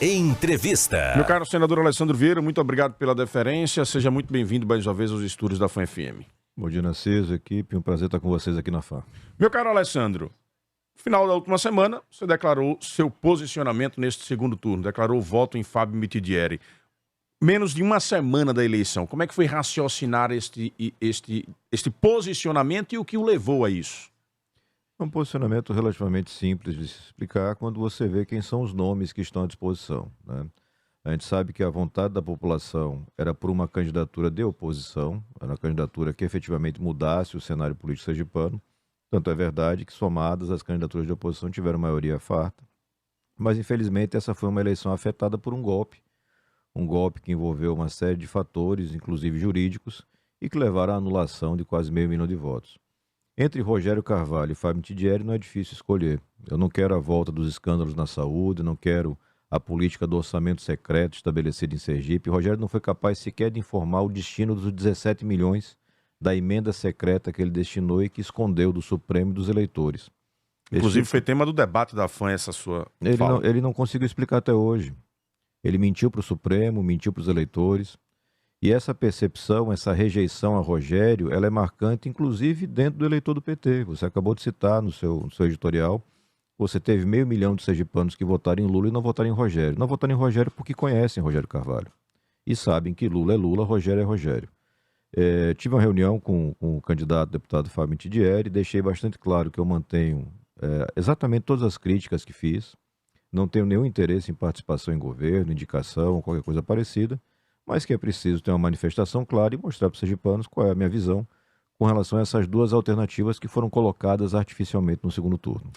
Entrevista. Meu caro senador Alessandro Vieira, muito obrigado pela deferência. Seja muito bem-vindo mais uma vez aos estúdios da FAM FM. Bom dia, Narciso, equipe. Um prazer estar com vocês aqui na FAM. Meu caro Alessandro, no final da última semana, você declarou seu posicionamento neste segundo turno, declarou voto em Fábio Mitidieri. Menos de uma semana da eleição, como é que foi raciocinar este posicionamento e o que o levou a isso? É um posicionamento relativamente simples de se explicar quando você vê quem são os nomes que estão à disposição, né? A gente sabe que a vontade da população era por uma candidatura de oposição, era uma candidatura que efetivamente mudasse o cenário político sergipano. Tanto é verdade que, somadas, as candidaturas de oposição tiveram maioria farta. Mas, infelizmente, essa foi uma eleição afetada por um golpe que envolveu uma série de fatores, inclusive jurídicos, e que levaram à anulação de quase 500 mil de votos. Entre Rogério Carvalho e Fábio Mitidieri não é difícil escolher. Eu não quero a volta dos escândalos na saúde, não quero a política do orçamento secreto estabelecida em Sergipe. Rogério não foi capaz sequer de informar o destino dos 17 milhões da emenda secreta que ele destinou e que escondeu do Supremo e dos eleitores. Inclusive foi tema do debate da FAM essa sua fala. Ele não conseguiu explicar até hoje. Ele mentiu para o Supremo, mentiu para os eleitores. E essa percepção, essa rejeição a Rogério, ela é marcante, inclusive, dentro do eleitor do PT. Você acabou de citar no seu editorial, você teve 500 mil de sergipanos que votaram em Lula e não votaram em Rogério. Não votaram em Rogério porque conhecem Rogério Carvalho. E sabem que Lula é Lula, Rogério é Rogério. Tive uma reunião com o candidato deputado Fábio Mitidieri, deixei bastante claro que eu mantenho exatamente todas as críticas que fiz. Não tenho nenhum interesse em participação em governo, indicação, qualquer coisa parecida, mas que é preciso ter uma manifestação clara e mostrar para os sergipanos qual é a minha visão com relação a essas duas alternativas que foram colocadas artificialmente no segundo turno.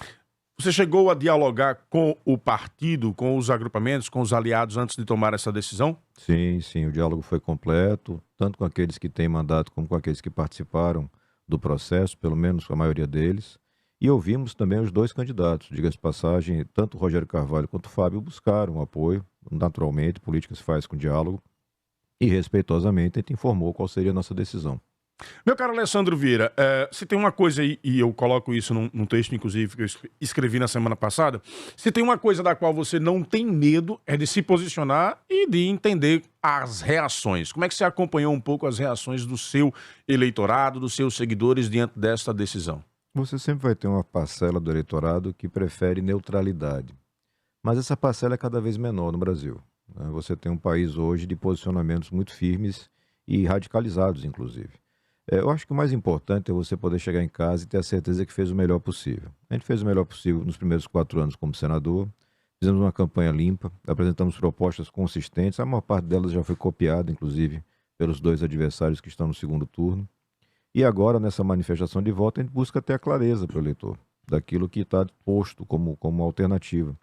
Você chegou a dialogar com o partido, com os agrupamentos, com os aliados antes de tomar essa decisão? Sim, o diálogo foi completo, tanto com aqueles que têm mandato como com aqueles que participaram do processo, pelo menos a maioria deles. E ouvimos também os dois candidatos, diga-se de passagem, tanto o Rogério Carvalho quanto o Fábio buscaram apoio, naturalmente, política se faz com diálogo, e respeitosamente a gente informou qual seria a nossa decisão. Meu caro Alessandro Vieira, se tem uma coisa aí, e eu coloco isso num texto, inclusive, que eu escrevi na semana passada, se tem uma coisa da qual você não tem medo é de se posicionar e de entender as reações. Como é que você acompanhou um pouco as reações do seu eleitorado, dos seus seguidores diante desta decisão? Você sempre vai ter uma parcela do eleitorado que prefere neutralidade, mas essa parcela é cada vez menor no Brasil. Você tem um país hoje de posicionamentos muito firmes e radicalizados, inclusive. Eu acho que o mais importante é você poder chegar em casa e ter a certeza que fez o melhor possível. A gente fez o melhor possível nos primeiros 4 anos como senador, fizemos uma campanha limpa, apresentamos propostas consistentes, a maior parte delas já foi copiada, inclusive, pelos dois adversários que estão no segundo turno. E agora, nessa manifestação de voto, a gente busca ter a clareza para o eleitor, daquilo que está posto como alternativa.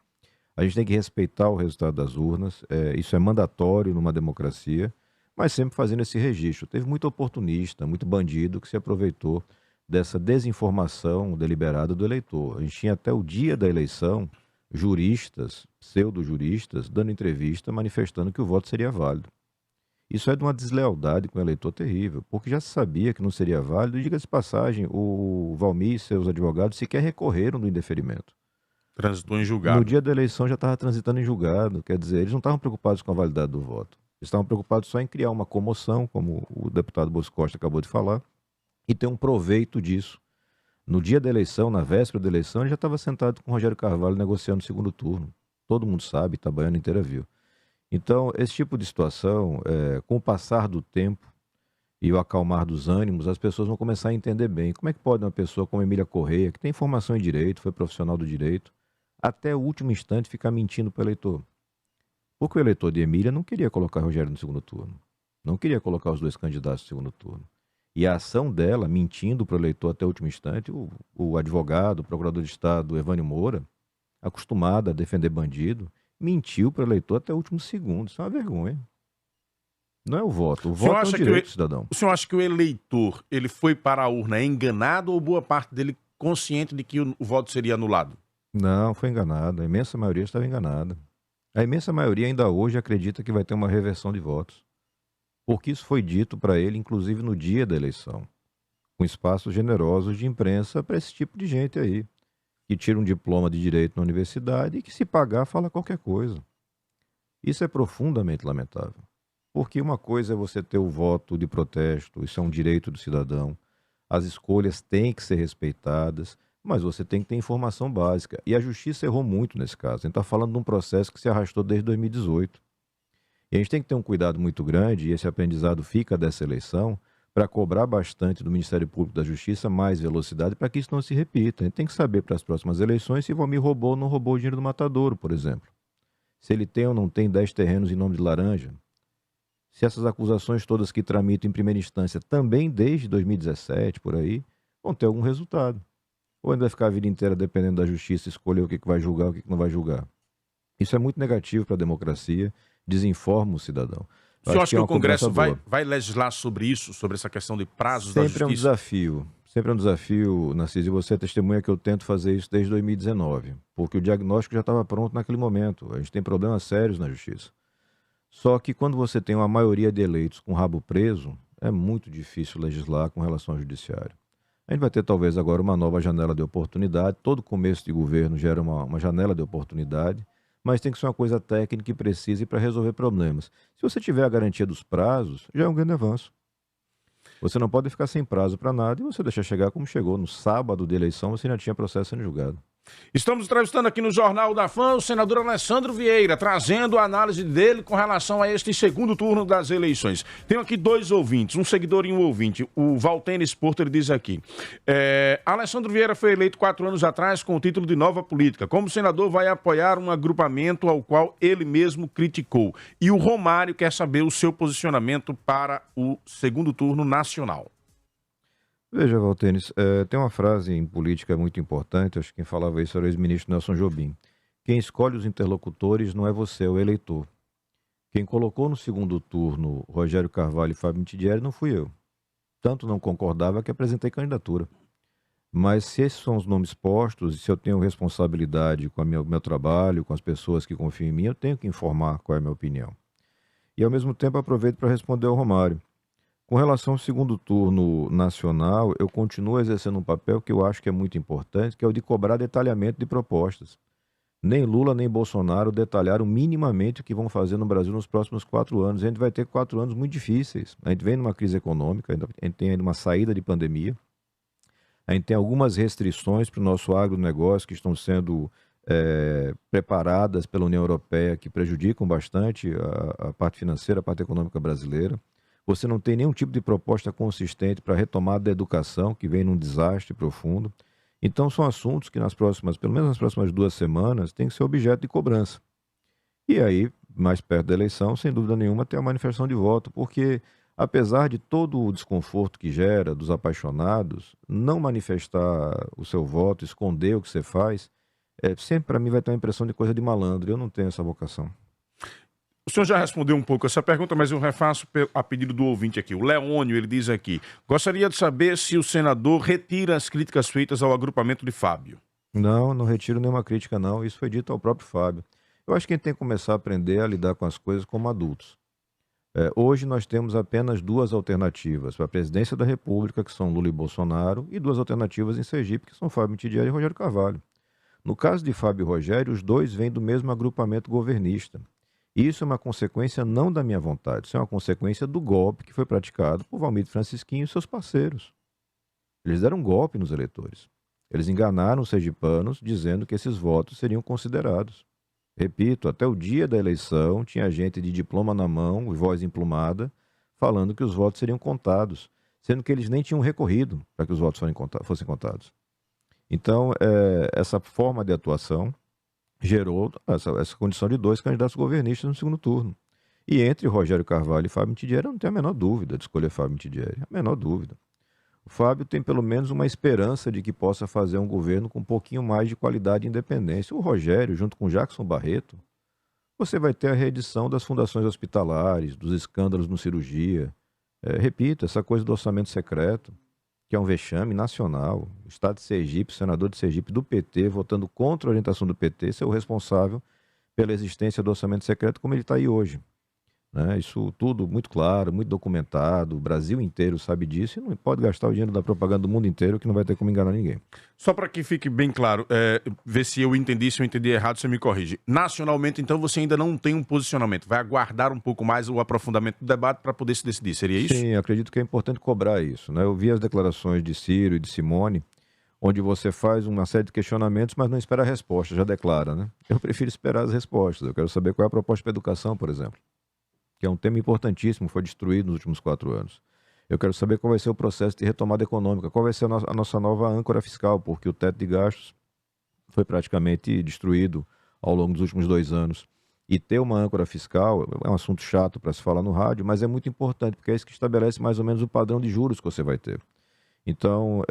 A gente tem que respeitar o resultado das urnas, isso é mandatório numa democracia, mas sempre fazendo esse registro. Teve muito oportunista, muito bandido que se aproveitou dessa desinformação deliberada do eleitor. A gente tinha até o dia da eleição juristas, pseudo-juristas, dando entrevista manifestando que o voto seria válido. Isso é de uma deslealdade com o eleitor terrível, porque já se sabia que não seria válido, e diga-se de passagem, o Valmir e seus advogados sequer recorreram do indeferimento. Transitou em julgado. No dia da eleição já estava transitando em julgado, quer dizer, eles não estavam preocupados com a validade do voto. Eles estavam preocupados só em criar uma comoção, como o deputado Bozo Costa acabou de falar, e ter um proveito disso. No dia da eleição, na véspera da eleição, ele já estava sentado com o Rogério Carvalho negociando o segundo turno. Todo mundo sabe, Itabaiana inteira viu. Então, esse tipo de situação, com o passar do tempo e o acalmar dos ânimos, as pessoas vão começar a entender bem como é que pode uma pessoa como Emília Correia, que tem formação em direito, foi profissional do direito, até o último instante ficar mentindo para o eleitor. Porque o eleitor de Emília não queria colocar Rogério no segundo turno. Não queria colocar os dois candidatos no segundo turno. E a ação dela, mentindo para o eleitor até o último instante, o advogado, o procurador de Estado, Evânio Moura, acostumado a defender bandido, mentiu para o eleitor até o último segundo. Isso é uma vergonha. Não é o voto. O voto é um direito do cidadão. O senhor acha que o eleitor ele foi para a urna enganado ou boa parte dele consciente de que o voto seria anulado? Não, foi enganado. A imensa maioria estava enganada. A imensa maioria ainda hoje acredita que vai ter uma reversão de votos. Porque isso foi dito para ele, inclusive no dia da eleição, com espaços generosos de imprensa para esse tipo de gente aí, que tira um diploma de direito na universidade e que, se pagar, fala qualquer coisa. Isso é profundamente lamentável. Porque uma coisa é você ter o voto de protesto, isso é um direito do cidadão. As escolhas têm que ser respeitadas, mas você tem que ter informação básica. E a justiça errou muito nesse caso. A gente está falando de um processo que se arrastou desde 2018. E a gente tem que ter um cuidado muito grande, e esse aprendizado fica dessa eleição, para cobrar bastante do Ministério Público da Justiça mais velocidade para que isso não se repita. A gente tem que saber para as próximas eleições se Valmir roubou ou não roubou o dinheiro do Matadouro, por exemplo. Se ele tem ou não tem 10 terrenos em nome de Laranja. Se essas acusações todas que tramitam em primeira instância, também desde 2017, por aí, vão ter algum resultado. Ou ainda vai ficar a vida inteira dependendo da justiça escolher o que vai julgar, o que não vai julgar. Isso é muito negativo para a democracia, desinforma o cidadão. O senhor acha que o Congresso vai legislar sobre isso, sobre essa questão de prazos da justiça? Sempre é um desafio. Sempre é um desafio, Narciso, e você é testemunha que eu tento fazer isso desde 2019, porque o diagnóstico já estava pronto naquele momento. A gente tem problemas sérios na justiça. Só que quando você tem uma maioria de eleitos com o rabo preso, é muito difícil legislar com relação ao judiciário. A gente vai ter talvez agora uma nova janela de oportunidade, todo começo de governo gera uma janela de oportunidade, mas tem que ser uma coisa técnica e precisa para resolver problemas. Se você tiver a garantia dos prazos, já é um grande avanço. Você não pode ficar sem prazo para nada e você deixa chegar como chegou. No sábado de eleição você já tinha processo sendo julgado. Estamos entrevistando aqui no Jornal da Fã o senador Alessandro Vieira, trazendo a análise dele com relação a este segundo turno das eleições. Tenho aqui dois ouvintes, um seguidor e um ouvinte. O Valtenes Porto, ele diz aqui: Alessandro Vieira foi eleito 4 anos atrás com o título de Nova Política. Como senador, vai apoiar um agrupamento ao qual ele mesmo criticou. E o Romário quer saber o seu posicionamento para o segundo turno nacional. Veja, Valtenes, tem uma frase em política muito importante, acho que quem falava isso era o ex-ministro Nelson Jobim. Quem escolhe os interlocutores não é você, é o eleitor. Quem colocou no segundo turno Rogério Carvalho e Fábio Mitidieri não fui eu. Tanto não concordava que apresentei candidatura. Mas se esses são os nomes postos, e se eu tenho responsabilidade com o meu trabalho, com as pessoas que confiam em mim, eu tenho que informar qual é a minha opinião. E ao mesmo tempo aproveito para responder ao Romário. Com relação ao segundo turno nacional, eu continuo exercendo um papel que eu acho que é muito importante, que é o de cobrar detalhamento de propostas. Nem Lula nem Bolsonaro detalharam minimamente o que vão fazer no Brasil nos próximos 4 anos. A gente vai ter 4 anos muito difíceis. A gente vem numa crise econômica, a gente tem ainda uma saída de pandemia, a gente tem algumas restrições para o nosso agronegócio que estão sendo preparadas pela União Europeia, que prejudicam bastante a parte financeira, a parte econômica brasileira. Você não tem nenhum tipo de proposta consistente para a retomada da educação, que vem num desastre profundo. Então, são assuntos que pelo menos nas próximas 2 semanas, tem que ser objeto de cobrança. E aí, mais perto da eleição, sem dúvida nenhuma, tem a manifestação de voto, porque, apesar de todo o desconforto que gera dos apaixonados, não manifestar o seu voto, esconder o que você faz, sempre para mim vai ter uma impressão de coisa de malandro. Eu não tenho essa vocação. O senhor já respondeu um pouco essa pergunta, mas eu refaço a pedido do ouvinte aqui. O Leônio, ele diz aqui: gostaria de saber se o senador retira as críticas feitas ao agrupamento de Fábio. Não retiro nenhuma crítica, não. Isso foi dito ao próprio Fábio. Eu acho que a gente tem que começar a aprender a lidar com as coisas como adultos. Hoje nós temos apenas 2 alternativas para a presidência da República, que são Lula e Bolsonaro, e 2 alternativas em Sergipe, que são Fábio Mitidieri e Rogério Carvalho. No caso de Fábio e Rogério, os 2 vêm do mesmo agrupamento governista. Isso é uma consequência não da minha vontade, isso é uma consequência do golpe que foi praticado por Valmir Francisquinho e seus parceiros. Eles deram um golpe nos eleitores. Eles enganaram os sergipanos dizendo que esses votos seriam considerados. Repito, até o dia da eleição tinha gente de diploma na mão e voz emplumada falando que os votos seriam contados, sendo que eles nem tinham recorrido para que os votos fossem contados. Então, essa forma de atuação gerou essa condição de 2 candidatos governistas no segundo turno. E entre Rogério Carvalho e Fábio Mitidieri, eu não tenho a menor dúvida de escolher Fábio Mitidieri. A menor dúvida. O Fábio tem pelo menos uma esperança de que possa fazer um governo com um pouquinho mais de qualidade e independência. O Rogério, junto com Jackson Barreto, você vai ter a reedição das fundações hospitalares, dos escândalos no cirurgia. Repito, essa coisa do orçamento secreto, que é um vexame nacional. O Estado de Sergipe, o senador de Sergipe do PT, votando contra a orientação do PT, ser o responsável pela existência do orçamento secreto como ele está aí hoje. né? Isso tudo muito claro, muito documentado, o Brasil inteiro sabe disso e não pode gastar o dinheiro da propaganda do mundo inteiro que não vai ter como enganar ninguém. Só para que fique bem claro, ver se eu entendi, se eu entendi errado, você me corrige. Nacionalmente, então, você ainda não tem um posicionamento, vai aguardar um pouco mais o aprofundamento do debate para poder se decidir, seria isso? Sim, acredito que é importante cobrar isso, né? Eu vi as declarações de Ciro e de Simone, onde você faz uma série de questionamentos, mas não espera a resposta, já declara, né? Eu prefiro esperar as respostas. Eu quero saber qual é a proposta para a educação, por exemplo, que é um tema importantíssimo, foi destruído nos últimos 4 anos. Eu quero saber qual vai ser o processo de retomada econômica, qual vai ser a nossa nova âncora fiscal, porque o teto de gastos foi praticamente destruído ao longo dos últimos 2 anos. E ter uma âncora fiscal é um assunto chato para se falar no rádio, mas é muito importante, porque é isso que estabelece mais ou menos o padrão de juros que você vai ter. Então,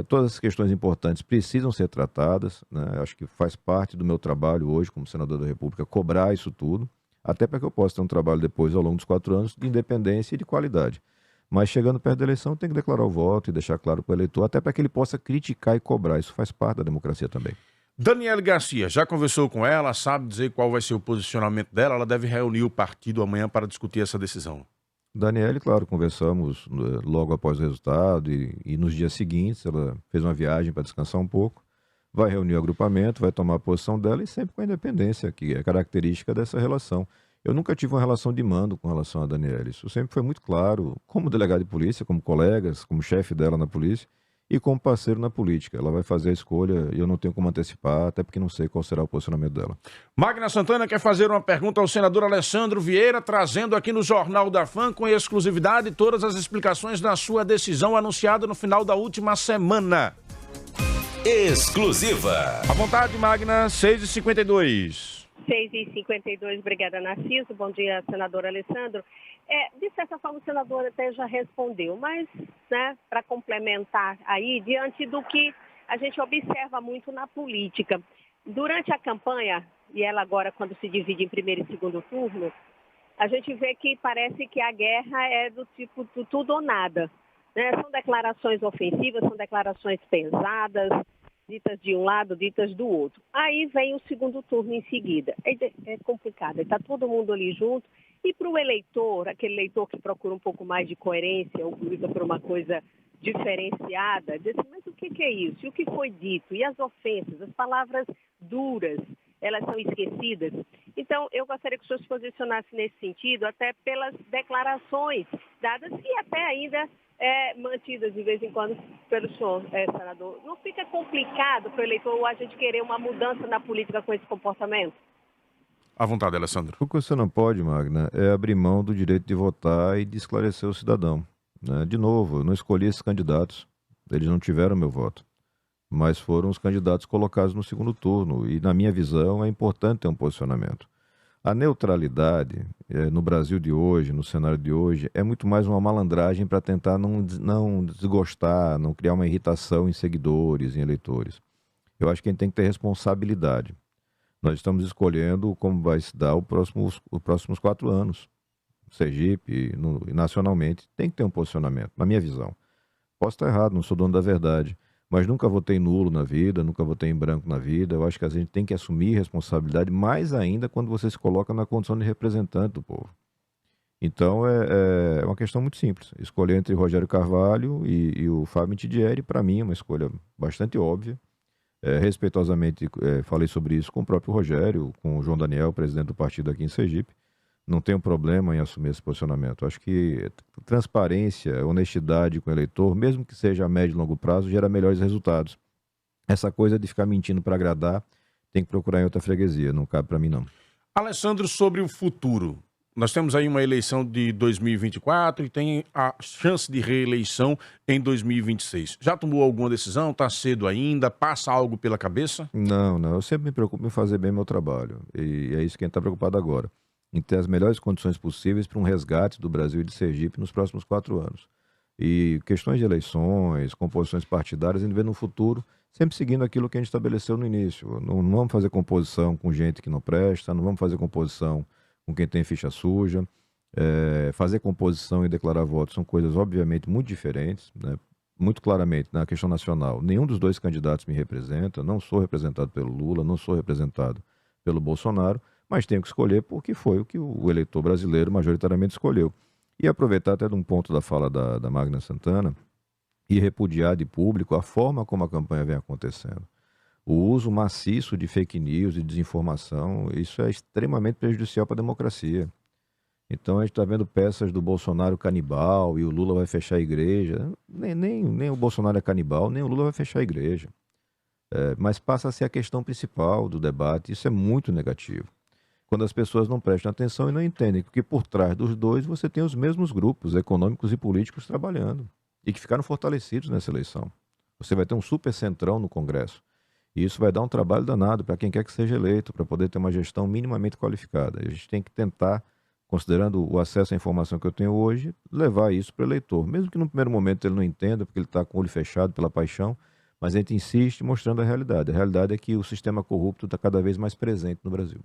todas as questões importantes precisam ser tratadas, né? Acho que faz parte do meu trabalho hoje, como senador da República, cobrar isso tudo, até para que eu possa ter um trabalho depois, ao longo dos 4 anos, de independência e de qualidade. Mas chegando perto da eleição, tem que declarar o voto e deixar claro para o eleitor, até para que ele possa criticar e cobrar. Isso faz parte da democracia também. Daniele Garcia, já conversou com ela, sabe dizer qual vai ser o posicionamento dela? Ela deve reunir o partido amanhã para discutir essa decisão. Daniele, claro, conversamos logo após o resultado e nos dias seguintes ela fez uma viagem para descansar um pouco, vai reunir o agrupamento, vai tomar a posição dela e sempre com a independência, que é característica dessa relação. Eu nunca tive uma relação de mando com relação a Daniele, isso sempre foi muito claro, como delegado de polícia, como colegas, como chefe dela na polícia e como parceiro na política. Ela vai fazer a escolha e eu não tenho como antecipar, até porque não sei qual será o posicionamento dela. Magna Santana quer fazer uma pergunta ao senador Alessandro Vieira, trazendo aqui no Jornal da Fã, com exclusividade, todas as explicações da sua decisão anunciada no final da última semana. Exclusiva. À vontade, Magna, 6h52. 6h52, obrigada, Narciso. Bom dia, senador Alessandro. De certa forma, o senador até já respondeu, mas, né, para complementar aí, diante do que a gente observa muito na política, durante a campanha, e ela agora quando se divide em primeiro e segundo turno, a gente vê que parece que a guerra é do tipo do tudo ou nada, né? São declarações ofensivas, são declarações pesadas, ditas de um lado, ditas do outro. Aí vem o segundo turno em seguida. É complicado, está todo mundo ali junto. E para o eleitor, aquele eleitor que procura um pouco mais de coerência, ou busca por uma coisa diferenciada, diz assim, mas o que é isso? E o que foi dito? E as ofensas, as palavras duras, elas são esquecidas? Então, eu gostaria que o senhor se posicionasse nesse sentido, até pelas declarações dadas e até ainda mantidas de vez em quando pelo senhor, senador. Não fica complicado para o eleitor ou a gente querer uma mudança na política com esse comportamento? À vontade, Alessandro. O que você não pode, Magna, é abrir mão do direito de votar e de esclarecer o cidadão, né? De novo, eu não escolhi esses candidatos, eles não tiveram meu voto, mas foram os candidatos colocados no segundo turno e, na minha visão, é importante ter um posicionamento. A neutralidade no Brasil de hoje, no cenário de hoje, é muito mais uma malandragem para tentar não desgostar, não criar uma irritação em seguidores, em eleitores. Eu acho que a gente tem que ter responsabilidade. Nós estamos escolhendo como vai se dar os próximos 4 anos. Sergipe e nacionalmente tem que ter um posicionamento, na minha visão. Posso estar errado, não sou dono da verdade, mas nunca votei nulo na vida, nunca votei em branco na vida. Eu acho que a gente tem que assumir responsabilidade, mais ainda quando você se coloca na condição de representante do povo. Então é uma questão muito simples. Escolher entre Rogério Carvalho e o Fábio Mitidieri, para mim, é uma escolha bastante óbvia. Respeitosamente falei sobre isso com o próprio Rogério, com o João Daniel, presidente do partido aqui em Sergipe. Não tenho problema em assumir esse posicionamento. Acho que transparência, honestidade com o eleitor, mesmo que seja a médio e longo prazo, gera melhores resultados. Essa coisa de ficar mentindo para agradar, tem que procurar em outra freguesia, não cabe para mim não. Alessandro, sobre o futuro. Nós temos aí uma eleição de 2024 e tem a chance de reeleição em 2026. Já tomou alguma decisão? Está cedo ainda? Passa algo pela cabeça? Não. Eu sempre me preocupo em fazer bem meu trabalho. E é isso que a gente está preocupado agora. Em ter as melhores condições possíveis para um resgate do Brasil e de Sergipe nos próximos 4 anos. E questões de eleições, composições partidárias, a gente vê no futuro, sempre seguindo aquilo que a gente estabeleceu no início. Não vamos fazer composição com gente que não presta, não vamos fazer composição com quem tem ficha suja. Fazer composição e declarar votos são coisas obviamente muito diferentes, né? Muito claramente, na questão nacional, nenhum dos 2 candidatos me representa, não sou representado pelo Lula, não sou representado pelo Bolsonaro, mas tenho que escolher porque foi o que o eleitor brasileiro majoritariamente escolheu. E aproveitar até de um ponto da fala da Magna Santana e repudiar de público a forma como a campanha vem acontecendo. O uso maciço de fake news e desinformação, isso é extremamente prejudicial para a democracia. Então a gente está vendo peças do Bolsonaro canibal e o Lula vai fechar a igreja. Nem o Bolsonaro é canibal, nem o Lula vai fechar a igreja. Mas passa a ser a questão principal do debate. Isso é muito negativo. Quando as pessoas não prestam atenção e não entendem que por trás dos dois você tem os mesmos grupos econômicos e políticos trabalhando e que ficaram fortalecidos nessa eleição. Você vai ter um super centrão no Congresso. E isso vai dar um trabalho danado para quem quer que seja eleito, para poder ter uma gestão minimamente qualificada. A gente tem que tentar, considerando o acesso à informação que eu tenho hoje, levar isso para o eleitor. Mesmo que no primeiro momento ele não entenda, porque ele está com o olho fechado pela paixão, mas a gente insiste mostrando a realidade. A realidade é que o sistema corrupto está cada vez mais presente no Brasil.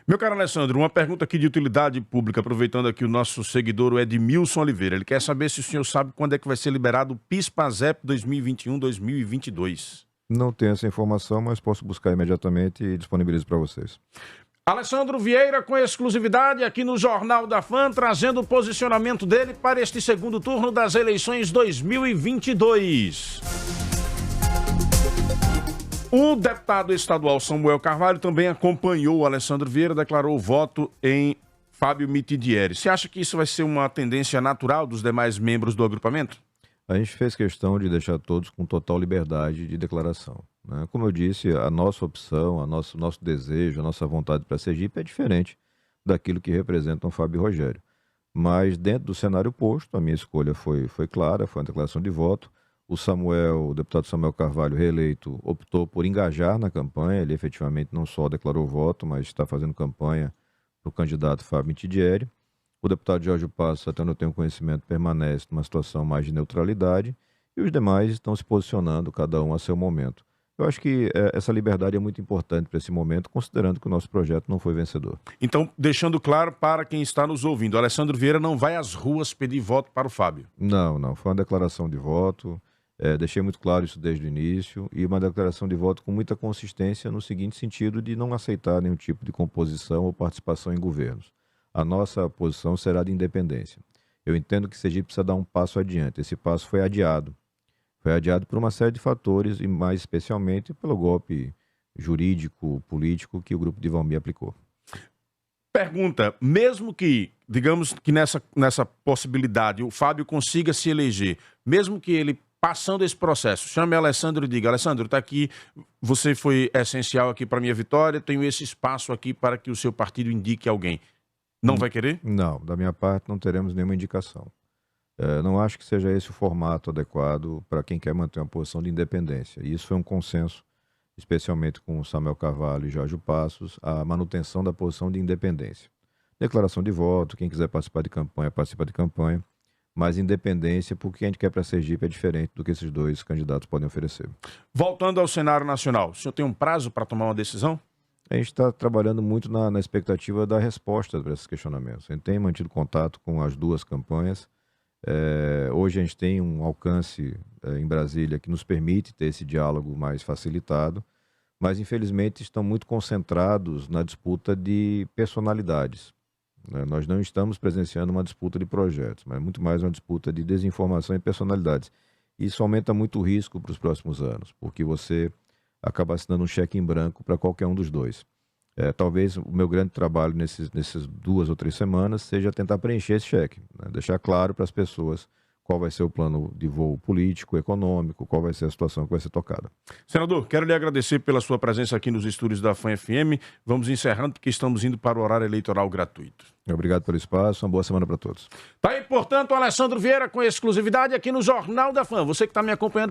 Meu caro Alessandro, uma pergunta aqui de utilidade pública, aproveitando aqui o nosso seguidor, o Edmilson Oliveira. Ele quer saber se o senhor sabe quando é que vai ser liberado o PIS/PASEP 2021-2022. Não tenho essa informação, mas posso buscar imediatamente e disponibilizo para vocês. Alessandro Vieira, com exclusividade aqui no Jornal da Fã, trazendo o posicionamento dele para este segundo turno das eleições 2022. O deputado estadual Samuel Carvalho também acompanhou o Alessandro Vieira, declarou voto em Fábio Mitidieri. Você acha que isso vai ser uma tendência natural dos demais membros do agrupamento? A gente fez questão de deixar todos com total liberdade de declaração, né? Como eu disse, a nossa opção, nosso desejo, a nossa vontade para Sergipe é diferente daquilo que representam Fábio e Rogério. Mas dentro do cenário posto, a minha escolha foi clara, foi uma declaração de voto. O deputado Samuel Carvalho, reeleito, optou por engajar na campanha. Ele efetivamente não só declarou voto, mas está fazendo campanha para o candidato Fábio Mitidieri. O deputado Jorge Passos, até onde eu tenho conhecimento, permanece numa situação mais de neutralidade e os demais estão se posicionando, cada um a seu momento. Eu acho que essa liberdade é muito importante para esse momento, considerando que o nosso projeto não foi vencedor. Então, deixando claro para quem está nos ouvindo, o Alessandro Vieira não vai às ruas pedir voto para o Fábio? Não. Foi uma declaração de voto. Deixei muito claro isso desde o início e uma declaração de voto com muita consistência no seguinte sentido de não aceitar nenhum tipo de composição ou participação em governos. A nossa posição será de independência. Eu entendo que Sergipe precisa dar um passo adiante. Esse passo foi adiado. Foi adiado por uma série de fatores e mais especialmente pelo golpe jurídico, político que o grupo de Valmir aplicou. Pergunta, mesmo que, digamos que nessa possibilidade o Fábio consiga se eleger, mesmo que ele passando esse processo, chame Alessandro e diga, Alessandro, está aqui, você foi essencial aqui para a minha vitória, tenho esse espaço aqui para que o seu partido indique alguém. Não vai querer? Não, da minha parte não teremos nenhuma indicação. Não acho que seja esse o formato adequado para quem quer manter uma posição de independência. E isso foi um consenso, especialmente com o Samuel Carvalho e Jorge Passos, a manutenção da posição de independência. Declaração de voto, quem quiser participar de campanha, participa de campanha, mas independência, porque o que a gente quer para Sergipe é diferente do que esses dois candidatos podem oferecer. Voltando ao cenário nacional, o senhor tem um prazo para tomar uma decisão? A gente está trabalhando muito na expectativa da resposta para esses questionamentos. A gente tem mantido contato com as duas campanhas. Hoje a gente tem um alcance em Brasília que nos permite ter esse diálogo mais facilitado, mas infelizmente estão muito concentrados na disputa de personalidades. Nós não estamos presenciando uma disputa de projetos, mas muito mais uma disputa de desinformação e personalidades. Isso aumenta muito o risco para os próximos anos, porque você acaba assinando um cheque em branco para qualquer um dos dois. Talvez o meu grande trabalho nessas 2 ou 3 semanas seja tentar preencher esse cheque, né? Deixar claro para as pessoas qual vai ser o plano de voo político, econômico, qual vai ser a situação que vai ser tocada. Senador, quero lhe agradecer pela sua presença aqui nos estúdios da Fã FM. Vamos encerrando porque estamos indo para o horário eleitoral gratuito. Obrigado pelo espaço, uma boa semana para todos. Tá aí, portanto, o Alessandro Vieira com exclusividade aqui no Jornal da Fã. Você que está me acompanhando